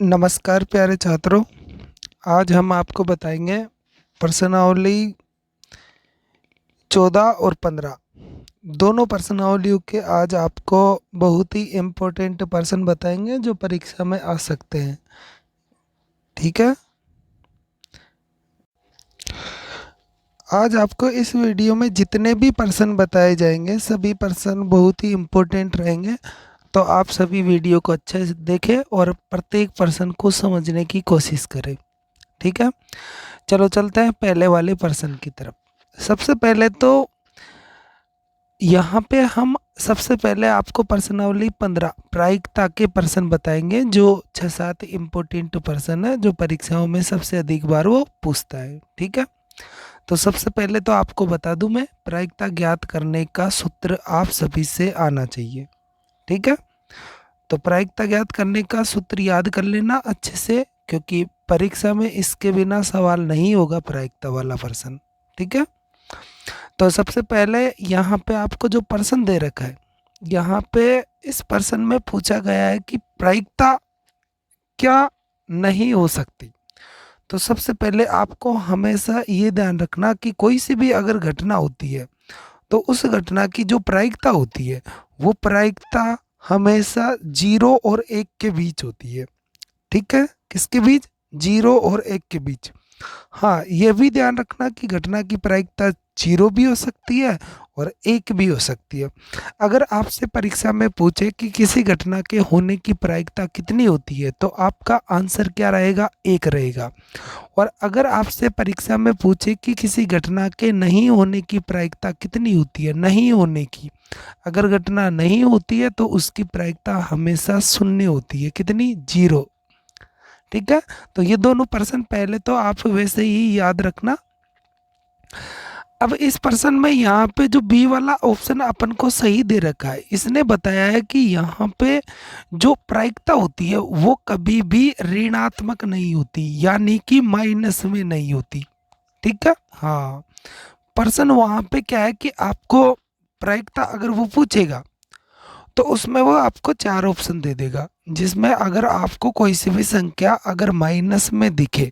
नमस्कार प्यारे छात्रों। आज हम आपको बताएंगे प्रश्नावली 14 और 15 दोनों प्रश्नावलियों के आज आपको बहुत ही इम्पोर्टेंट प्रश्न बताएंगे जो परीक्षा में आ सकते हैं। ठीक है, आज आपको इस वीडियो में जितने भी प्रश्न बताए जाएंगे सभी प्रश्न बहुत ही इम्पोर्टेंट रहेंगे, तो आप सभी वीडियो को अच्छे से देखें और प्रत्येक प्रश्न को समझने की कोशिश करें। ठीक है, चलो चलते हैं पहले वाले प्रश्न की तरफ। सबसे पहले तो यहाँ पे हम सबसे पहले आपको प्रश्नावली 15 प्रायिकता के प्रश्न बताएंगे, जो 6-7 इम्पोर्टेंट प्रश्न है जो परीक्षाओं में सबसे अधिक बार वो पूछता है। ठीक है, तो सबसे पहले तो आपको बता दूं मैं, प्रायिकता ज्ञात करने का सूत्र आप सभी से आना चाहिए। ठीक है, तो प्रायिकता ज्ञात करने का सूत्र याद कर लेना अच्छे से, क्योंकि परीक्षा में इसके बिना सवाल नहीं होगा प्रायिकता वाला प्रश्न। ठीक है, तो सबसे पहले यहाँ पे आपको जो प्रश्न दे रखा है, यहाँ पे इस प्रश्न में पूछा गया है कि प्रायिकता क्या नहीं हो सकती। तो सबसे पहले आपको हमेशा ये ध्यान रखना कि कोई सी भी अगर घटना होती है तो उस घटना की जो प्रायिकता होती है वो प्रायिकता हमेशा 0 और 1 के बीच होती है। ठीक है, किसके बीच? 0 और 1 के बीच। हाँ, ये भी ध्यान रखना कि घटना की प्रायिकता 0 भी हो सकती है और 1 भी हो सकती है। अगर आपसे परीक्षा में पूछे कि किसी घटना के होने की प्रायिकता कितनी होती है, तो आपका आंसर क्या रहेगा? 1 रहेगा। और अगर आपसे परीक्षा में पूछे कि किसी घटना के नहीं होने की प्रायिकता कितनी होती है, नहीं होने की, अगर घटना नहीं होती है तो उसकी प्रायिकता हमेशा 0 होती है। कितनी? 0। ठीक है, तो ये दोनों प्रश्न पहले तो आप वैसे ही याद रखना। अब इस प्रश्न में यहाँ पे जो बी वाला ऑप्शन अपन को सही दे रखा है, इसने बताया है कि यहाँ पे जो प्रायिकता होती है वो कभी भी ऋणात्मक नहीं होती, यानी कि माइनस में नहीं होती। ठीक है, हाँ, प्रश्न वहाँ पे क्या है कि आपको प्रायिकता अगर वो पूछेगा तो उसमें वो आपको 4 ऑप्शन दे देगा, जिसमें अगर आपको कोई सी भी संख्या अगर माइनस में दिखे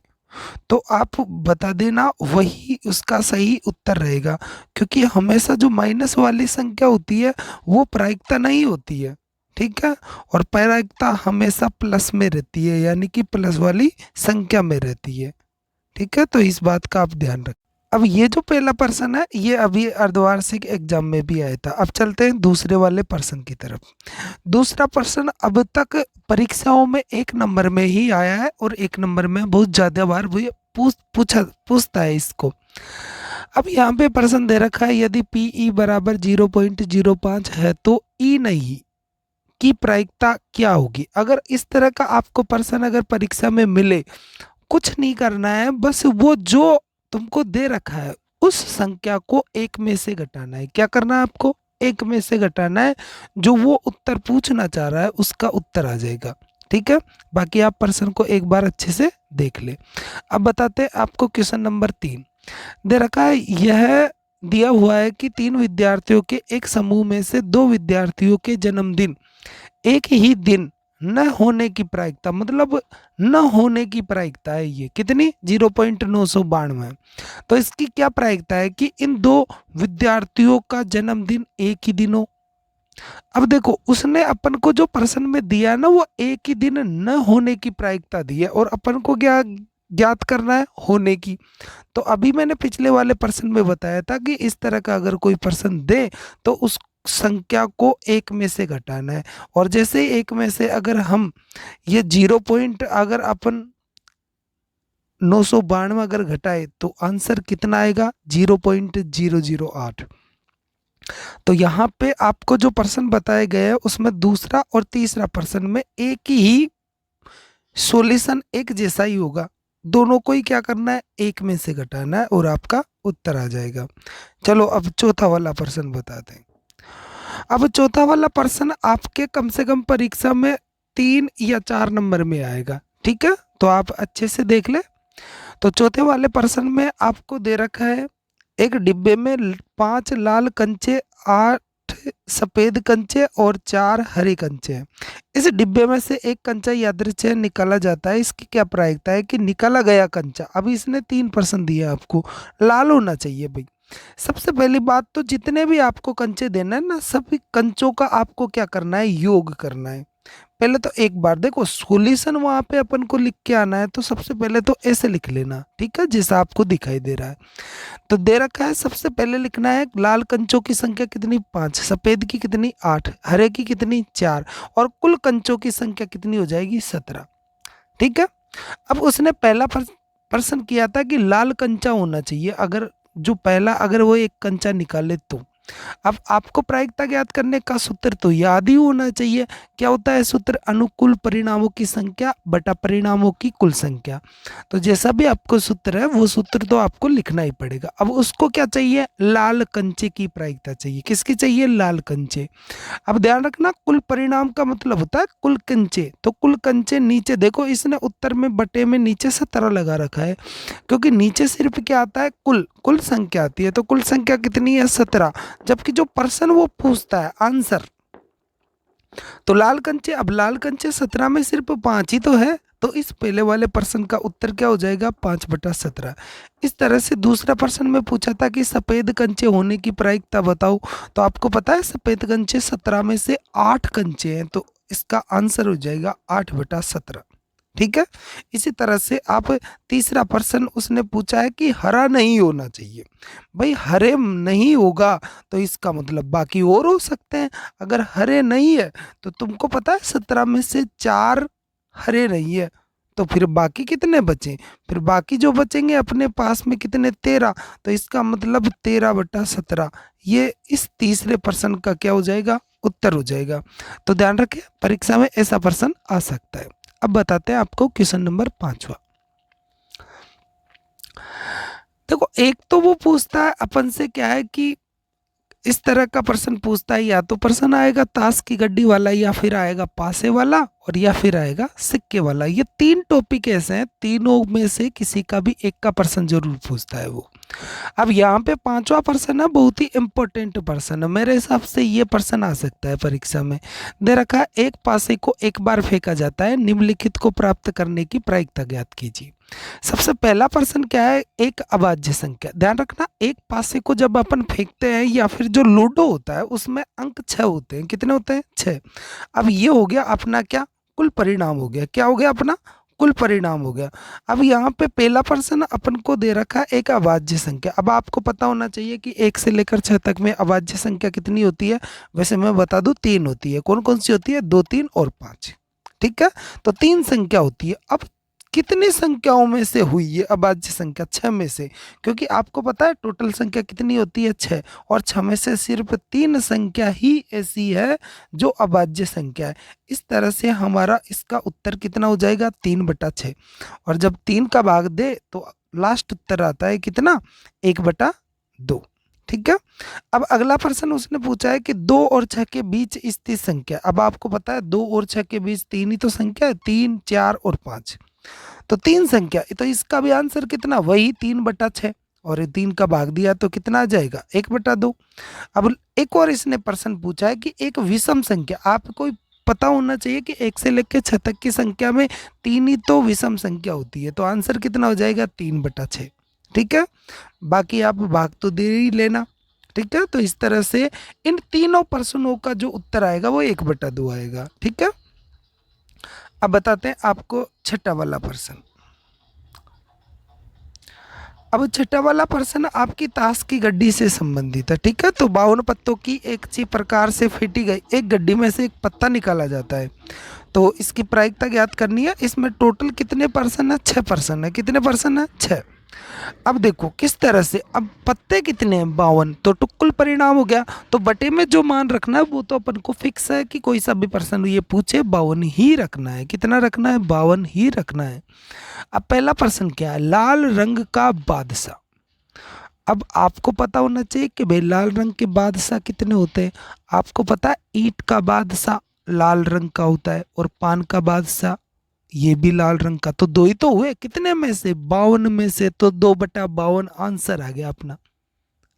तो आप बता देना, वही उसका सही उत्तर रहेगा। क्योंकि हमेशा जो माइनस वाली संख्या होती है वो प्रायिकता नहीं होती है। ठीक है, और प्रायिकता हमेशा प्लस में रहती है, यानी कि प्लस वाली संख्या में रहती है। ठीक है, तो इस बात का आप ध्यान रखें। अब ये जो पहला प्रश्न है ये अभी अर्धवार्षिक एग्जाम में भी आया था। अब चलते हैं दूसरे वाले प्रश्न की तरफ। दूसरा प्रश्न अब तक परीक्षाओं में 1 नंबर में ही आया है और 1 नंबर में बहुत ज्यादा बार वो पूछता है इसको। अब यहाँ पे प्रश्न दे रखा है, यदि पीई बराबर 0.05 है तो ई नहीं की प्रायिकता क्या होगी। अगर इस तरह का आपको प्रश्न अगर परीक्षा में मिले, कुछ नहीं करना है, बस वो जो तुमको दे रखा है उस संख्या को 1 में से घटाना है। क्या करना है आपको? 1 में से घटाना है, जो वो उत्तर पूछना चाह रहा है उसका उत्तर आ जाएगा। ठीक है, बाकी आप प्रश्न को एक बार अच्छे से देख ले। अब बताते हैं आपको क्वेश्चन नंबर 3 दे रखा है। यह दिया हुआ है कि 3 विद्यार्थियों के एक समूह में से 2 विद्यार्थियों के जन्मदिन एक ही दिन न होने की प्रायिकता, मतलब न होने की प्रायिकता है ये कितनी? 0.992। तो इसकी क्या प्रायिकता है कि इन 2 विद्यार्थियों का जन्मदिन एक ही दिन हो। अब देखो, उसने अपन को जो प्रश्न में दिया है ना, वो एक ही दिन न होने की प्रायिकता दी है और अपन को क्या ज्ञात करना है? होने की। तो अभी मैंने पिछले वाले प्रश्न में बताया था कि इस तरह का अगर कोई प्रश्न दे तो उस संख्या को 1 में से घटाना है। और जैसे 1 में से अगर हम ये 0 पॉइंट अगर अपन 992 अगर घटाए तो आंसर कितना आएगा? 0.008। तो यहाँ पे आपको जो प्रश्न बताए गए हैं उसमें दूसरा और तीसरा प्रश्न में एक ही सॉल्यूशन एक जैसा ही होगा। दोनों को ही क्या करना है? 1 में से घटाना है और आपका उत्तर आ जाएगा। चलो अब चौथा वाला प्रश्न बताते हैं। अब चौथा वाला प्रश्न आपके कम से कम परीक्षा में 3 या 4 नंबर में आएगा। ठीक है, तो आप अच्छे से देख ले। तो चौथे वाले प्रश्न में आपको दे रखा है, एक डिब्बे में 5 लाल कंचे 8 सफ़ेद कंचे और 4 हरे कंचे हैं। इस डिब्बे में से एक कंचा यादृच्छिक निकाला जाता है। इसकी क्या प्रायिकता है कि निकाला गया कंचा, अभी इसने 3% दिया आपको, लाल होना चाहिए भाई। सबसे पहली बात तो जितने भी आपको कंचे देना है ना, सभी कंचों का आपको क्या करना है, योग करना है। पहले तो एक बार देखो सॉल्यूशन वहां पे अपन को लिख के आना है, तो सबसे पहले तो ऐसे लिख लेना, ठीक है, जैसा आपको दिखाई दे रहा है। तो दे रखा है, सबसे पहले लिखना है लाल कंचों की संख्या कितनी, 5, सफेद की कितनी, 8, हरे की कितनी, 4, और कुल कंचों की संख्या कितनी हो जाएगी, 17। ठीक है। अब उसने पहला प्रश्न किया था कि लाल कंचा होना चाहिए, अगर जो पहला अगर वो एक कंचा निकाले तो। अब आपको प्रायिकता ज्ञात करने का सूत्र तो याद ही होना चाहिए। क्या होता है सूत्र, अनुकूल परिणामों की संख्या बटा परिणामों की कुल संख्या। तो जैसा भी आपको सूत्र है वो सूत्र तो आपको लिखना ही पड़ेगा। अब उसको क्या चाहिए, लाल कंचे की प्रायिकता चाहिए। किसकी चाहिए, लाल कंचे। अब ध्यान रखना, कुल परिणाम का मतलब होता है कुल कंचे। तो कुल कंचे नीचे देखो, इसने उत्तर में बटे में नीचे 17 लगा रखा है, क्योंकि नीचे सिर्फ क्या आता है, कुल कुल संख्या आती है। तो कुल संख्या कितनी है, 17। जबकि जो प्रश्न वो पूछता है आंसर, तो लाल कंचे, अब लाल कंचे 17 में सिर्फ 5 ही तो है। तो इस पहले वाले प्रश्न का उत्तर क्या हो जाएगा, 5/17। इस तरह से दूसरा प्रश्न में पूछा था कि सफेद कंचे होने की प्रायिकता बताओ। तो आपको पता है सफेद कंचे 17 में से 8 कंचे हैं, तो इसका आंसर हो जाएगा 8/17। ठीक है। इसी तरह से आप तीसरा प्रश्न उसने पूछा है कि हरा नहीं होना चाहिए। भाई हरे नहीं होगा तो इसका मतलब बाकी और हो सकते हैं। अगर हरे नहीं है तो तुमको पता है 17 में से 4 हरे नहीं है, तो फिर बाकी कितने बचे, फिर बाकी जो बचेंगे अपने पास में कितने, 13। तो इसका मतलब 13/17 ये इस तीसरे प्रश्न का क्या हो जाएगा, उत्तर हो जाएगा। तो ध्यान रखें, परीक्षा में ऐसा प्रश्न आ सकता है। अब बताते हैं आपको क्वेश्चन नंबर 5वां। देखो एक तो वो पूछता है अपन से क्या है कि इस तरह का प्रश्न पूछता है, या तो प्रश्न आएगा ताश की गड्डी वाला, या फिर आएगा पासे वाला, और या फिर आएगा सिक्के वाला। ये 3 टॉपिक ऐसे हैं, तीनों में से किसी का भी एक का प्रश्न जरूर पूछता है वो। अब यहाँ पे 5वां प्रश्न है, बहुत ही इंपॉर्टेंट प्रश्न है, मेरे हिसाब से ये प्रश्न आ सकता है परीक्षा में। दे रखा है, एक पासे को एक बार फेंका जाता है, निम्नलिखित को प्राप्त करने की प्रायिकता ज्ञात कीजिए। सबसे पहला प्रश्न क्या है, एक अभाज्य संख्या। ध्यान रखना, एक पासे को जब अपन फेंकते हैं या फिर जो लूडो होता है उसमें अंक 6 होते हैं। कितने होते हैं, 6। अब ये हो गया अपना क्या, कुल परिणाम हो गया। क्या हो गया अपना, कुल परिणाम हो गया। अब यहाँ पे पहला प्रश्न अपन को दे रखा है एक अभाज्य संख्या। अब आपको पता होना चाहिए कि 1 से लेकर 6 तक में अभाज्य संख्या कितनी होती है। वैसे मैं बता दूं 3 होती है। कौन कौन सी होती है, 2, 3 और 5। ठीक है, तो 3 संख्या होती है। अब कितनी संख्याओं में से हुई ये अभाज्य संख्या, 6 में से, क्योंकि आपको पता है टोटल संख्या कितनी होती है, 6, और 6 में से सिर्फ 3 संख्या ही ऐसी है जो अभाज्य संख्या है। इस तरह से हमारा इसका उत्तर कितना हो जाएगा, 3/6। और जब 3 का भाग दे तो लास्ट उत्तर आता है कितना, 1/2। ठीक है। अब अगला प्रश्न उसने पूछा है कि 2 और 6 के बीच स्थित संख्या। अब आपको पता है 2 और 6 के बीच 3 ही तो संख्या है, 3, 4 और 5। तो 3 संख्या, तो इसका भी आंसर कितना, वही 3/6, और 3 का भाग दिया तो कितना आ जाएगा, 1/2। अब एक और इसने प्रश्न पूछा है कि एक विषम संख्या, आपको पता होना चाहिए कि 1 से लेकर 6 तक की संख्या में 3 ही तो विषम संख्या होती है। तो आंसर कितना हो जाएगा, 3/6। ठीक है, बाकी आप भाग तो दे ही लेना। ठीक है, तो इस तरह से इन तीनों प्रश्नों का जो उत्तर आएगा वो 1/2 आएगा। ठीक है। अब बताते हैं आपको छठा वाला प्रश्न। अब छठा वाला प्रश्न आपकी ताश की गड्डी से संबंधित है। ठीक है, तो 52 पत्तों की एक सी प्रकार से फेंटी गई एक गड्डी में से एक पत्ता निकाला जाता है, तो इसकी प्रायिकता ज्ञात करनी है। इसमें टोटल कितने प्रश्न है, 6 प्रश्न है। कितने प्रश्न है, 6। अब देखो किस तरह से, अब पत्ते कितने हैं, 52, तो टुक्कुल परिणाम हो गया। तो बटे में जो मान रखना है वो तो अपन को फिक्स है कि कोई सा भी प्रश्न ये पूछे 52 ही रखना है। कितना रखना है, 52 ही रखना है। अब पहला प्रश्न क्या है, लाल रंग का बादशाह। अब आपको पता होना चाहिए कि भाई लाल रंग के बादशाह कितने होते हैं। आपको पता है ईंट का बादशाह लाल रंग का होता है, और पान का बादशाह ये भी लाल रंग का। तो 2 ही तो हुए, कितने में से, 52 में से। तो 2/52 आंसर आ गया अपना।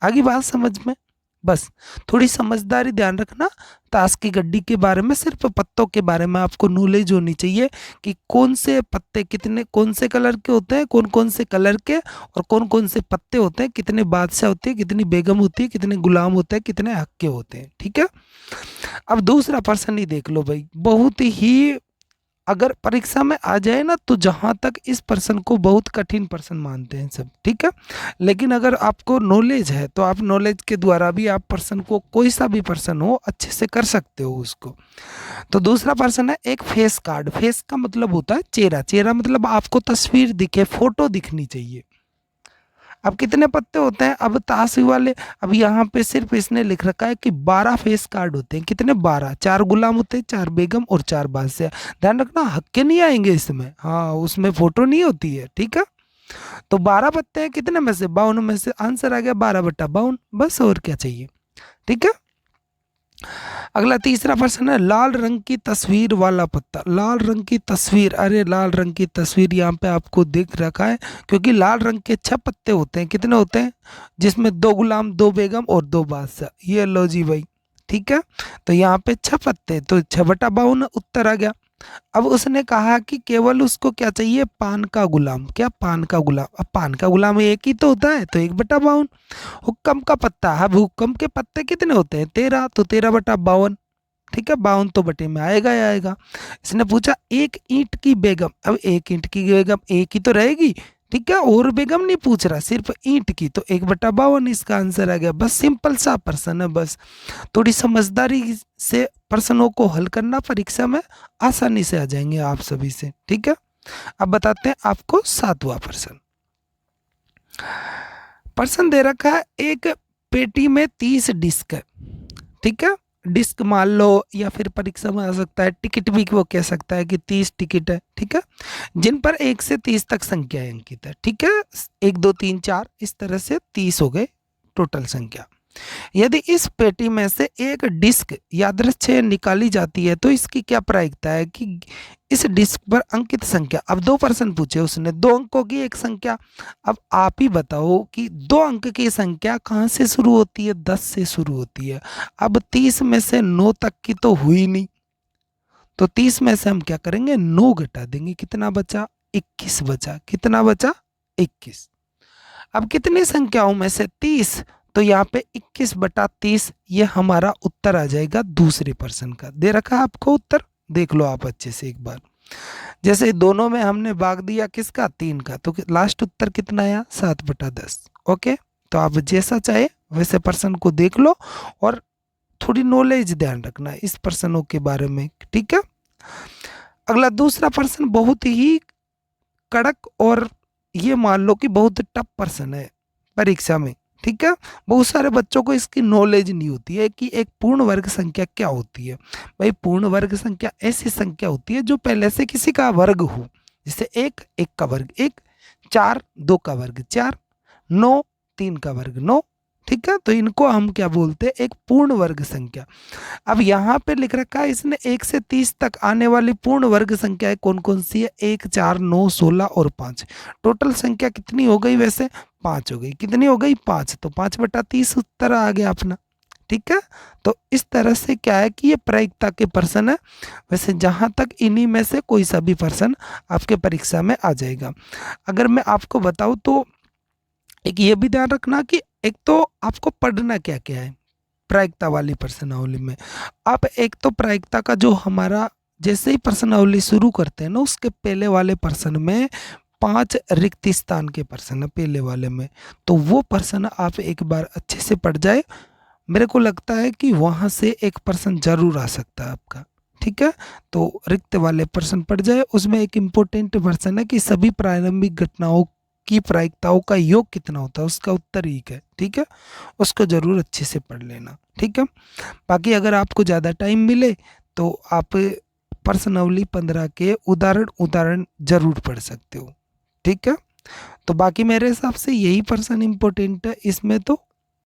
आगे बात समझ में, बस थोड़ी समझदारी ध्यान रखना। ताश की गड्डी के बारे में, सिर्फ पत्तों के बारे में आपको नॉलेज होनी चाहिए कि कौन से पत्ते कितने, कौन से कलर के होते हैं, कौन कौन से कलर के, और कौन कौन से पत्ते होते हैं, कितने बादशाह होते हैं, कितनी बेगम होती है, कितने गुलाम होते हैं, कितने हक्के होते हैं। ठीक है। अब दूसरा पर्सन ही देख लो भाई, बहुत ही, अगर परीक्षा में आ जाए ना तो जहां तक इस पर्सन को बहुत कठिन पर्सन मानते हैं सब। ठीक है। लेकिन अगर आपको नॉलेज है तो आप नॉलेज के द्वारा भी आप पर्सन को, कोई सा भी पर्सन हो, अच्छे से कर सकते हो उसको। तो दूसरा पर्सन है एक फेस कार्ड। फेस का मतलब होता है चेहरा। चेहरा मतलब आपको तस्वीर दिखे, फोटो दिखनी चाहिए। अब कितने पत्ते होते हैं, अब ताशी वाले, अब यहाँ पे सिर्फ इसने लिख रखा है कि 12 फेस कार्ड होते हैं। कितने? 12। 4 गुलाम होते हैं, 4 बेगम और 4 बादशाह। ध्यान रखना, हक्के नहीं आएंगे इसमें, हाँ उसमें फोटो नहीं होती है। ठीक है। तो 12 पत्ते हैं, कितने में से? 52 में से। आंसर आ गया 12/52। बस और क्या चाहिए। ठीक है। अगला तीसरा प्रश्न है लाल रंग की तस्वीर वाला पत्ता। लाल रंग की तस्वीर, अरे लाल रंग की तस्वीर यहाँ पे आपको दिख रखा है, क्योंकि लाल रंग के 6 पत्ते होते हैं। कितने होते हैं? जिसमें 2 गुलाम, 2 बेगम और 2 बादशाह। ये लो जी भाई। ठीक है। तो यहाँ पे 6 पत्ते, तो 6/52 उत्तर आ गया। अब उसने कहा कि केवल उसको क्या चाहिए? पान का गुलाम। क्या? पान का गुलाम। अब पान का गुलाम एक ही तो होता है, तो 1/52। हुक्कम का पत्ता, अब हुक्कम के पत्ते कितने होते हैं? 13, तो 13/52। ठीक है। 52 तो बटे में आएगा ही आएगा। इसने पूछा एक ईंट की बेगम। अब एक ईंट की बेगम एक ही तो रहेगी। ठीक है। और बेगम नहीं पूछ रहा, सिर्फ ईंट की, तो 1/52 इसका आंसर आ गया। बस सिंपल सा प्रश्न है। बस थोड़ी समझदारी से प्रश्नों को हल करना, परीक्षा में आसानी से आ जाएंगे आप सभी से। ठीक है। अब बताते हैं आपको 7वां प्रश्न। प्रश्न दे रखा है एक पेटी में 30 डिस्क है। ठीक है। डिस्क मान लो, या फिर परीक्षा में आ सकता है टिकट भी, वो कह सकता है कि 30 टिकट है। ठीक है। जिन पर 1 से 30 तक संख्याएं अंकित है। ठीक है। 1 2 3 4 इस तरह से 30 हो गए टोटल संख्या। यदि इस पेटी में से एक डिस्क यादृच्छिक निकाली जाती है तो इसकी क्या प्रायिकता है कि इस डिस्क पर अंकित संख्या। अब 2 प्रश्न पूछे उसने, 2 अंकों की एक संख्या। अब आप ही बताओ कि 2 अंक की संख्या कहाँ से शुरू होती है? 10 से शुरू होती है। अब 30 में से 9 तक की तो हुई नहीं, तो 30 में से हम क्या करेंगे? 9 घटा देंगे। कितना बचा? 21 बचा। कितना बचा? 21। अब कितनी संख्याओं में से 30? तो यहाँ पे 21/30 ये हमारा उत्तर आ जाएगा दूसरे प्रश्न का। दे रखा है आपको उत्तर, देख लो आप अच्छे से एक बार। जैसे दोनों में हमने भाग दिया किसका? 3 का, तो लास्ट उत्तर कितना आया? 7/10। ओके। तो आप जैसा चाहे वैसे प्रश्न को देख लो, और थोड़ी नॉलेज ध्यान रखना इस प्रश्नों के बारे में। ठीक है। अगला दूसरा प्रश्न बहुत ही कड़क, और ये मान लो कि बहुत टफ प्रश्न है परीक्षा में। ठीक है। बहुत सारे बच्चों को इसकी नॉलेज नहीं होती है कि एक पूर्ण वर्ग संख्या क्या होती है। भाई पूर्ण वर्ग संख्या ऐसी संख्या होती है जो पहले से किसी का वर्ग हो। जैसे 1 1 का वर्ग 1, 4 2 का वर्ग 4, 9 3 का वर्ग 9। ठीक है। तो इनको हम क्या बोलते हैं? एक पूर्ण वर्ग संख्या। अब यहाँ पे लिख रखा है इसने 1 से 30 तक आने वाली पूर्ण वर्ग संख्याएं कौन कौन सी है? 1 4 9 16 और 5। टोटल संख्या कितनी हो गई? वैसे 5 हो गई। कितनी हो गई? 5। तो 5/30 उत्तर आ गया अपना। ठीक है। तो इस तरह से क्या है कि ये प्रायिकता के प्रश्न है। वैसे जहां तक इन्हीं में से कोई सा भी प्रश्न आपके परीक्षा में आ जाएगा। अगर मैं आपको बताऊं तो एक ये भी ध्यान रखना कि एक तो आपको पढ़ना क्या क्या है प्रायिकता वाली प्रश्नावली में। आप एक तो प्रायिकता का जो हमारा, जैसे ही प्रश्नावली शुरू करते हैं ना, उसके पहले वाले प्रश्न में 5 रिक्त स्थान के प्रश्न है पहले वाले में, तो वो प्रश्न आप एक बार अच्छे से पढ़ जाए। मेरे को लगता है कि वहां से एक प्रश्न जरूर आ सकता है आपका। ठीक है। तो रिक्त वाले प्रश्न पढ़ जाए। उसमें एक इम्पोर्टेंट प्रश्न है कि सभी प्रारंभिक घटनाओं की प्रायिकताओं का योग कितना होता है, उसका उत्तर एक है। ठीक है। उसको जरूर अच्छे से पढ़ लेना। ठीक है। बाकी अगर आपको ज़्यादा टाइम मिले तो आप प्रश्नावली 15 के उदाहरण उदाहरण जरूर पढ़ सकते हो। ठीक है। तो बाकी मेरे हिसाब से यही प्रश्न इम्पोर्टेंट है इसमें तो।